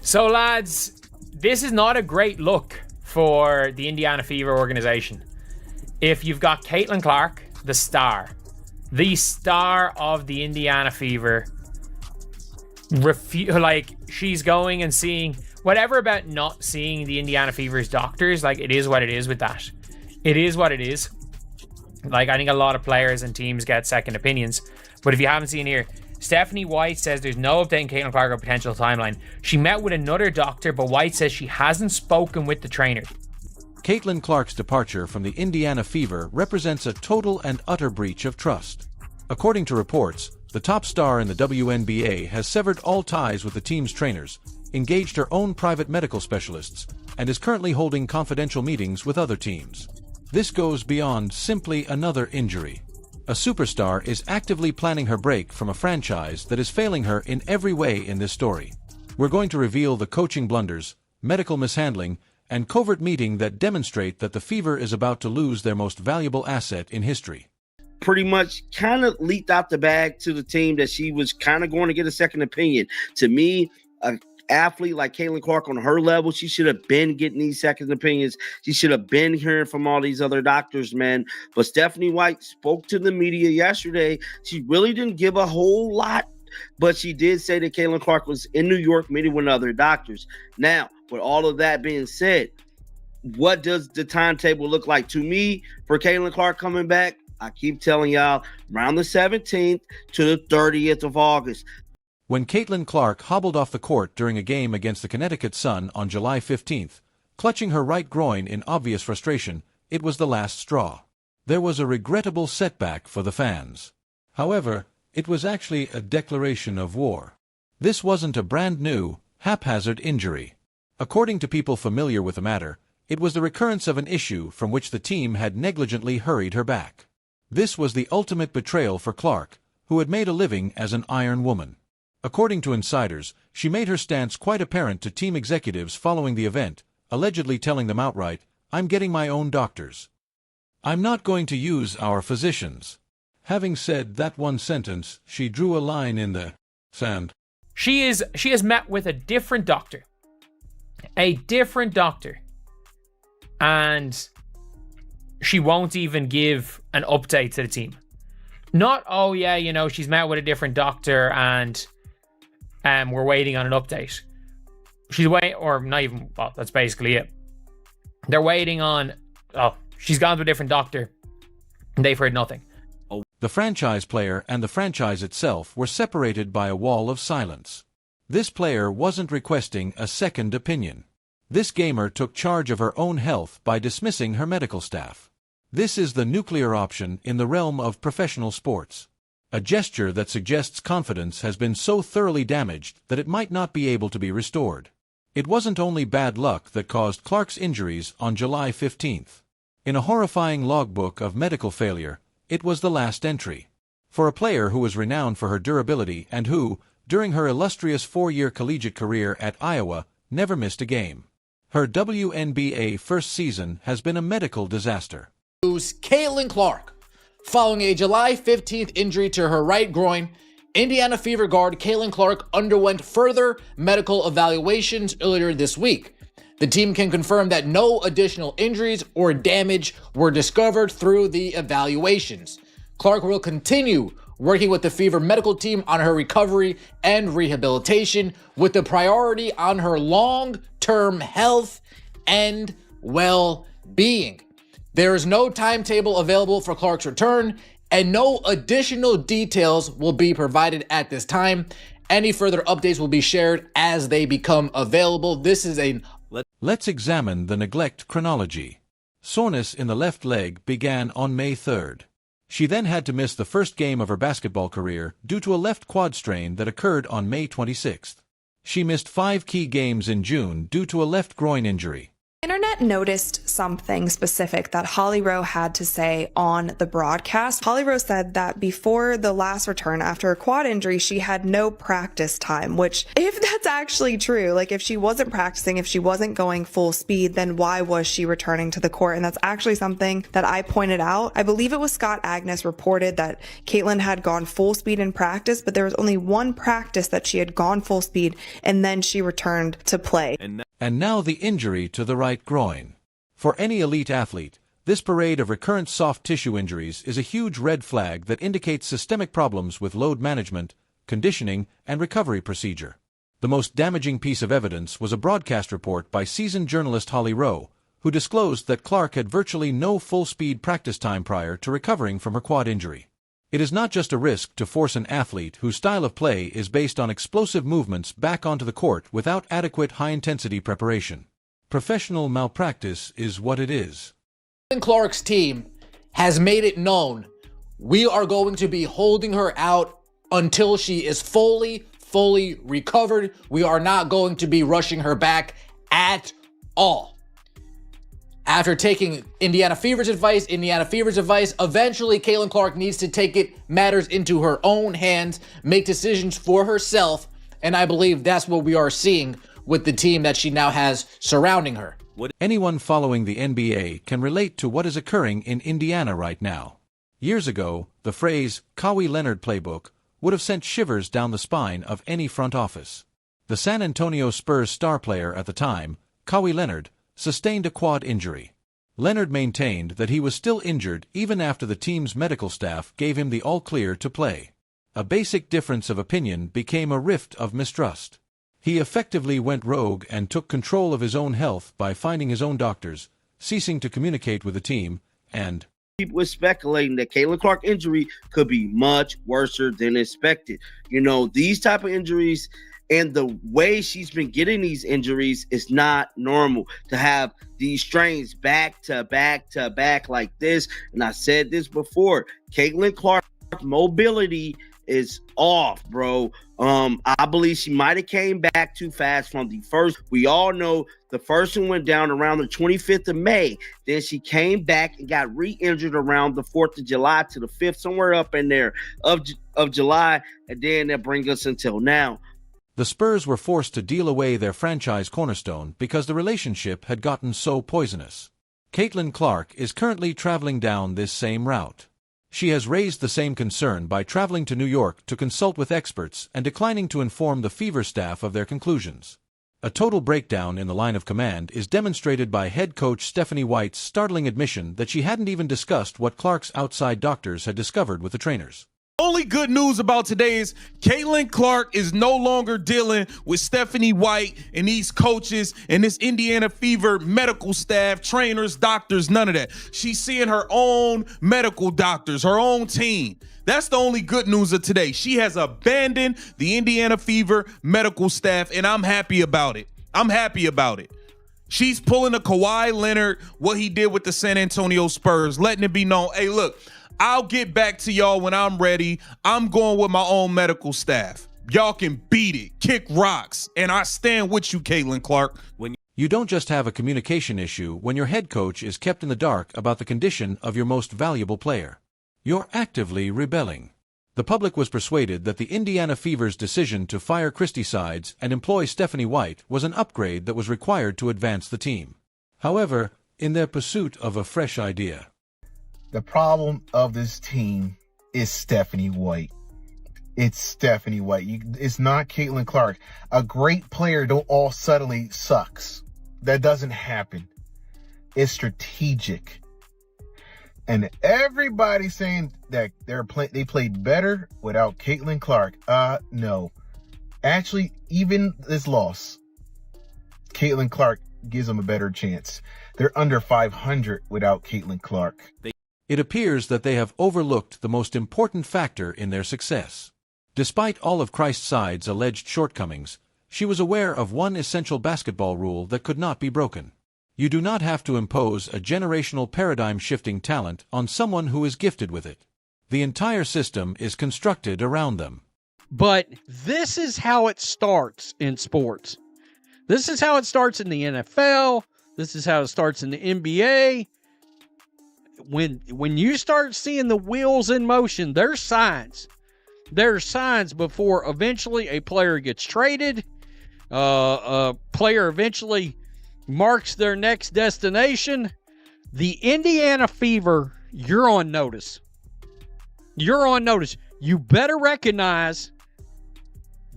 So, lads, this is not a great look for the Indiana Fever organization. If you've got Caitlin Clark, the star of the Indiana Fever, she's going and seeing whatever about not seeing the Indiana Fever's doctors. Like, it is what it is with that. It is what it is. Like, I think a lot of players and teams get second opinions. But if you haven't seen here, Stephanie White says there's no update on Caitlin Clark or potential timeline. She met with another doctor, but White says she hasn't spoken with the trainer. Caitlin Clark's departure from the Indiana Fever represents a total and utter breach of trust. According to reports, the top star in the WNBA has severed all ties with the team's trainers, engaged her own private medical specialists, and is currently holding confidential meetings with other teams. This goes beyond simply another injury. A superstar is actively planning her break from a franchise that is failing her in every way in this story. We're going to reveal the coaching blunders, medical mishandling, and covert meeting that demonstrate that the Fever is about to lose their most valuable asset in history. Pretty much kind of leaked out the bag to the team that she was kind of going to get a second opinion. To me, an athlete like Caitlin Clark on her level, she should have been getting these second opinions. She should have been hearing from all these other doctors, man. But Stephanie White spoke to the media yesterday. She really didn't give a whole lot, but she did say that Caitlin Clark was in New York meeting with other doctors. Now, with all of that being said, what does the timetable look like to me for Caitlin Clark coming back? I keep telling y'all, around the 17th to the 30th of August. When Caitlin Clark hobbled off the court during a game against the Connecticut Sun on July 15th, clutching her right groin in obvious frustration, it was the last straw. There was a regrettable setback for the fans. However, it was actually a declaration of war. This wasn't a brand new, haphazard injury. According to people familiar with the matter, it was the recurrence of an issue from which the team had negligently hurried her back. This was the ultimate betrayal for Clark, who had made a living as an Iron Woman. According to insiders, she made her stance quite apparent to team executives following the event, allegedly telling them outright, "I'm getting my own doctors. I'm not going to use our physicians." Having said that one sentence, she drew a line in the sand. She has met with a different doctor. And she won't even give an update to the team. Not, oh yeah, she's met with a different doctor and we're waiting on an update. She's waiting, or not even, well, that's basically it. They're waiting on, she's gone to a different doctor and they've heard nothing. The franchise player and the franchise itself were separated by a wall of silence. This player wasn't requesting a second opinion. This gamer took charge of her own health by dismissing her medical staff. This is the nuclear option in the realm of professional sports. A gesture that suggests confidence has been so thoroughly damaged that it might not be able to be restored. It wasn't only bad luck that caused Clark's injuries on July 15th. In a horrifying logbook of medical failure, it was the last entry. For a player who was renowned for her durability and who, during her illustrious 4-year collegiate career at Iowa, never missed a game. Her WNBA first season has been a medical disaster. Caitlin Clark. Following a July 15th injury to her right groin, Indiana Fever guard Caitlin Clark underwent further medical evaluations earlier this week. The team can confirm that no additional injuries or damage were discovered through the evaluations. Clark will continue working with the Fever medical team on her recovery and rehabilitation, with the priority on her long-term health and well-being. There is no timetable available for Clark's return, and no additional details will be provided at this time. Any further updates will be shared as they become available. This is a Let's examine the neglect chronology. Soreness in the left leg began on May 3rd. She then had to miss the first game of her basketball career due to a left quad strain that occurred on May 26th. She missed 5 key games in June due to a left groin injury. Internet noticed something specific that Holly Rowe had to say on the broadcast. Holly Rowe said that before the last return after a quad injury, she had no practice time, which if that's actually true, like if she wasn't practicing, if she wasn't going full speed, then why was she returning to the court? And that's actually something that I pointed out. I believe it was Scott Agnes reported that Caitlin had gone full speed in practice, but there was only one practice that she had gone full speed and then she returned to play. And now the injury to the right groin. For any elite athlete, this parade of recurrent soft tissue injuries is a huge red flag that indicates systemic problems with load management, conditioning, and recovery procedure. The most damaging piece of evidence was a broadcast report by seasoned journalist Holly Rowe, who disclosed that Clark had virtually no full-speed practice time prior to recovering from her quad injury. It is not just a risk to force an athlete whose style of play is based on explosive movements back onto the court without adequate high-intensity preparation. Professional malpractice is what it is. Clark's team has made it known we are going to be holding her out until she is fully recovered. We are not going to be rushing her back at all. After taking Indiana Fever's advice, eventually Caitlin Clark needs to take matters into her own hands, make decisions for herself, and I believe that's what we are seeing with the team that she now has surrounding her. Anyone following the NBA can relate to what is occurring in Indiana right now. Years ago, the phrase Kawhi Leonard playbook would have sent shivers down the spine of any front office. The San Antonio Spurs star player at the time, Kawhi Leonard, sustained a quad injury. Leonard maintained that he was still injured even after the team's medical staff gave him the all-clear to play. A basic difference of opinion became a rift of mistrust. He effectively went rogue and took control of his own health by finding his own doctors, ceasing to communicate with the team, and people were speculating that Caitlin Clark injury could be much worse than expected. You know, these type of injuries and the way she's been getting these injuries is not normal to have these strains back to back to back like this. And I said this before, Caitlin Clark's mobility is off, bro. I believe she might have came back too fast from the first. We all know the first one went down around the 25th of May. Then she came back and got re-injured around the 4th of July to the 5th, somewhere up in there of July. And then that brings us until now. The Spurs were forced to deal away their franchise cornerstone because the relationship had gotten so poisonous. Caitlin Clark is currently traveling down this same route. She has raised the same concern by traveling to New York to consult with experts and declining to inform the Fever staff of their conclusions. A total breakdown in the line of command is demonstrated by head coach Stephanie White's startling admission that she hadn't even discussed what Clark's outside doctors had discovered with the trainers. Only good news about today is Caitlin Clark is no longer dealing with Stephanie White and these coaches and this Indiana Fever medical staff, trainers, doctors, none of that. She's seeing her own medical doctors, her own team. That's the only good news of today. She has abandoned the Indiana Fever medical staff, and I'm happy about it. She's pulling a Kawhi Leonard, what he did with the San Antonio Spurs, letting it be known, hey, look, I'll get back to y'all when I'm ready. I'm going with my own medical staff. Y'all can beat it, kick rocks, and I stand with you, Caitlin Clark. You don't just have a communication issue when your head coach is kept in the dark about the condition of your most valuable player. You're actively rebelling. The public was persuaded that the Indiana Fever's decision to fire Christy Sides and employ Stephanie White was an upgrade that was required to advance the team. However, in their pursuit of a fresh idea, the problem of this team is Stephanie White. It's Stephanie White. It's not Caitlin Clark. A great player don't all suddenly sucks. That doesn't happen. It's strategic. And everybody saying that they played better without Caitlin Clark. No. Actually, even this loss, Caitlin Clark gives them a better chance. They're under 500 without Caitlin Clark. It appears that they have overlooked the most important factor in their success. Despite all of Christ Sides' alleged shortcomings, she was aware of one essential basketball rule that could not be broken. You do not have to impose a generational paradigm-shifting talent on someone who is gifted with it. The entire system is constructed around them. But this is how it starts in sports. This is how it starts in the NFL. This is how it starts in the NBA. When you start seeing the wheels in motion, there's signs. There's signs before eventually a player gets traded. A player eventually marks their next destination. The Indiana Fever, you're on notice. You're on notice. You better recognize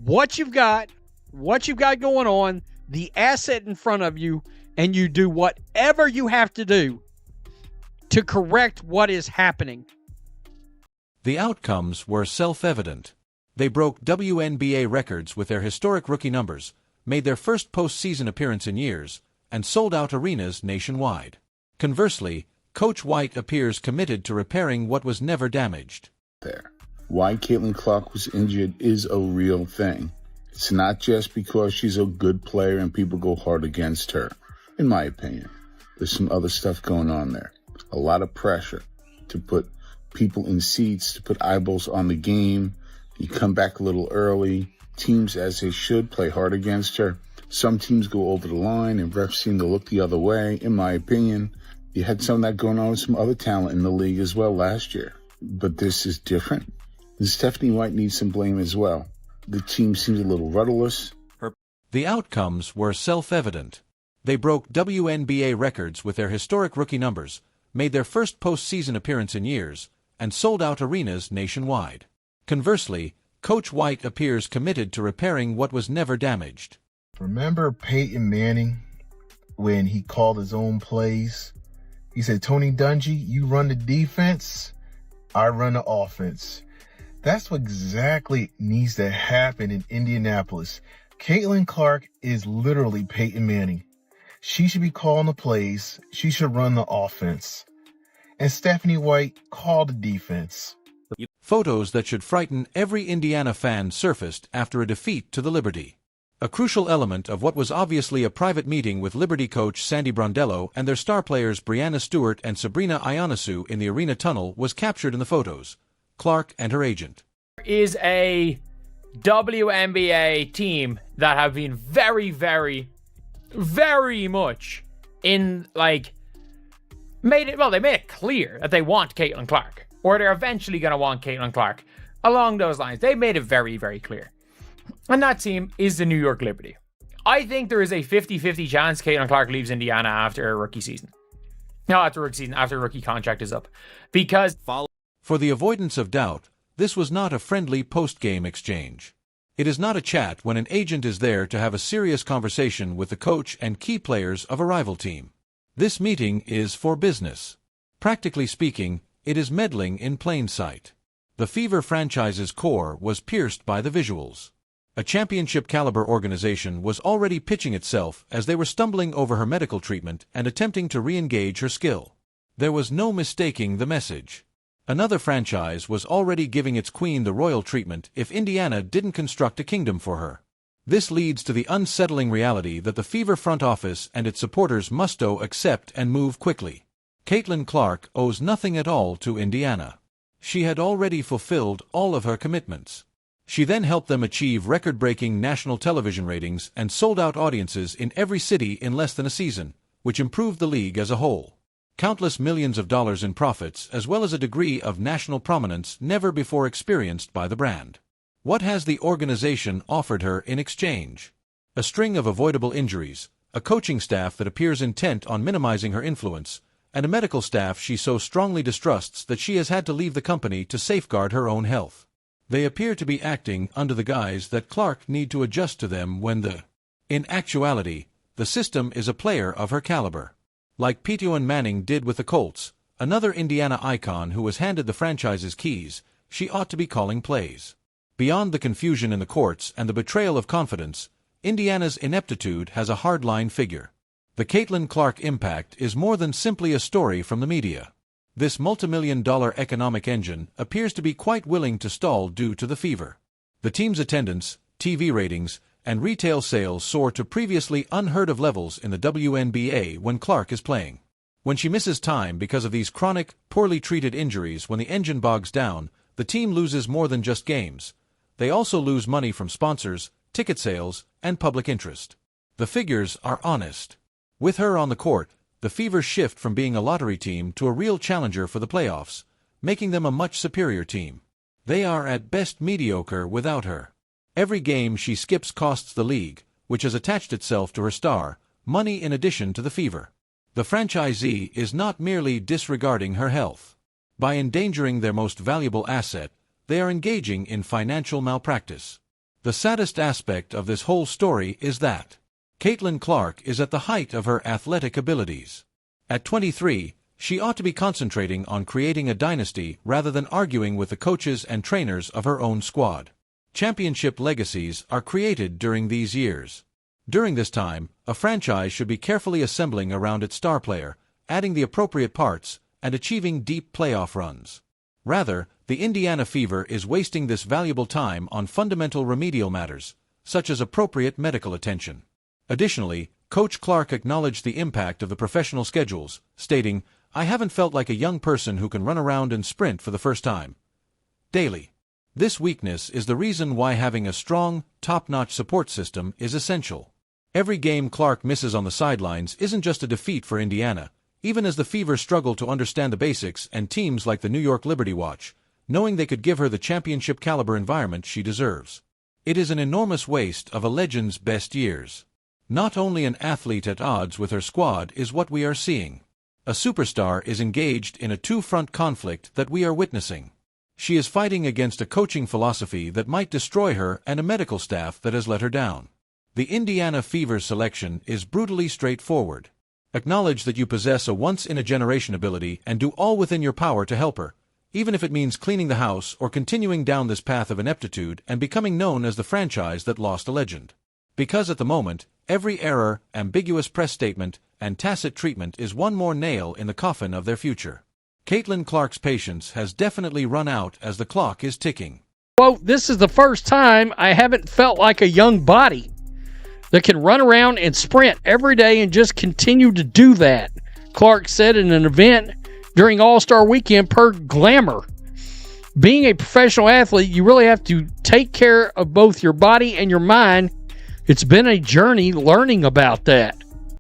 what you've got going on, the asset in front of you, and you do whatever you have to do to correct what is happening. The outcomes were self-evident. They broke WNBA records with their historic rookie numbers, made their first postseason appearance in years, and sold out arenas nationwide. Conversely, Coach White appears committed to repairing what was never damaged. Why Caitlin Clark was injured is a real thing. It's not just because she's a good player and people go hard against her, in my opinion. There's some other stuff going on there. A lot of pressure to put people in seats, to put eyeballs on the game. You come back a little early. Teams, as they should, play hard against her. Some teams go over the line and refs seem to look the other way, in my opinion. You had some of that going on with some other talent in the league as well last year. But this is different. And Stephanie White needs some blame as well. The team seems a little rudderless. The outcomes were self-evident. They broke WNBA records with their historic rookie numbers, made their first postseason appearance in years, and sold out arenas nationwide. Conversely, Coach White appears committed to repairing what was never damaged. Remember Peyton Manning when he called his own plays? He said, Tony Dungy, you run the defense, I run the offense. That's what exactly needs to happen in Indianapolis. Caitlin Clark is literally Peyton Manning. She should be calling the plays. She should run the offense. And Stephanie White called the defense. Photos that should frighten every Indiana fan surfaced after a defeat to the Liberty. A crucial element of what was obviously a private meeting with Liberty coach Sandy Brondello and their star players Brianna Stewart and Sabrina Ionescu in the arena tunnel was captured in the photos. Clark and her agent. Is a WNBA team that have been very, very, very much in, like, they made it clear that they want Caitlin Clark, or they're eventually going to want Caitlin Clark. Along those lines, they made it very, very clear. And that team is the New York Liberty. I think there is a 50-50 chance Caitlin Clark leaves Indiana after her rookie season. No, after her rookie contract is up. Because for the avoidance of doubt, this was not a friendly post-game exchange. It is not a chat when an agent is there to have a serious conversation with the coach and key players of a rival team. This meeting is for business. Practically speaking, it is meddling in plain sight. The Fever franchise's core was pierced by the visuals. A championship-caliber organization was already pitching itself as they were stumbling over her medical treatment and attempting to re-engage her skill. There was no mistaking the message. Another franchise was already giving its queen the royal treatment if Indiana didn't construct a kingdom for her. This leads to the unsettling reality that the Fever front office and its supporters must accept and move quickly. Caitlin Clark owes nothing at all to Indiana. She had already fulfilled all of her commitments. She then helped them achieve record-breaking national television ratings and sold-out audiences in every city in less than a season, which improved the league as a whole. Countless millions of dollars in profits as well as a degree of national prominence never before experienced by the brand. What has the organization offered her in exchange? A string of avoidable injuries, a coaching staff that appears intent on minimizing her influence, and a medical staff she so strongly distrusts that she has had to leave the company to safeguard her own health. They appear to be acting under the guise that Clark need to adjust to them in actuality, the system is a player of her caliber. Like Peyton Manning did with the Colts, another Indiana icon who was handed the franchise's keys, she ought to be calling plays. Beyond the confusion in the courts and the betrayal of confidence, Indiana's ineptitude has a hardline figure. The Caitlin Clark impact is more than simply a story from the media. This multimillion-dollar economic engine appears to be quite willing to stall due to the Fever. The team's attendance, TV ratings, and retail sales soar to previously unheard-of levels in the WNBA when Clark is playing. When she misses time because of these chronic, poorly treated injuries when the engine bogs down, the team loses more than just games. They also lose money from sponsors, ticket sales, and public interest. The figures are honest. With her on the court, the Fever shift from being a lottery team to a real challenger for the playoffs, making them a much superior team. They are at best mediocre without her. Every game she skips costs the league, which has attached itself to her star, money in addition to the Fever. The franchisee is not merely disregarding her health. By endangering their most valuable asset, they are engaging in financial malpractice. The saddest aspect of this whole story is that Caitlin Clark is at the height of her athletic abilities. At 23, she ought to be concentrating on creating a dynasty rather than arguing with the coaches and trainers of her own squad. Championship legacies are created during these years. During this time, a franchise should be carefully assembling around its star player, adding the appropriate parts, and achieving deep playoff runs. Rather, the Indiana Fever is wasting this valuable time on fundamental remedial matters, such as appropriate medical attention. Additionally, Coach Clark acknowledged the impact of the professional schedules, stating, "I haven't felt like a young person who can run around and sprint for the first time daily." This weakness is the reason why having a strong, top-notch support system is essential. Every game Clark misses on the sidelines isn't just a defeat for Indiana, even as the Fever struggle to understand the basics and teams like the New York Liberty watch, knowing they could give her the championship-caliber environment she deserves. It is an enormous waste of a legend's best years. Not only an athlete at odds with her squad is what we are seeing. A superstar is engaged in a two-front conflict that we are witnessing. She is fighting against a coaching philosophy that might destroy her and a medical staff that has let her down. The Indiana Fever's selection is brutally straightforward. Acknowledge that you possess a once-in-a-generation ability and do all within your power to help her, even if it means cleaning the house or continuing down this path of ineptitude and becoming known as the franchise that lost a legend. Because at the moment, every error, ambiguous press statement, and tacit treatment is one more nail in the coffin of their future. Caitlin Clark's patience has definitely run out as the clock is ticking. Quote, "This is the first time I haven't felt like a young body that can run around and sprint every day and just continue to do that," Clark said in an event during All-Star Weekend per Glamour. Being a professional athlete, you really have to take care of both your body and your mind. It's been a journey learning about that.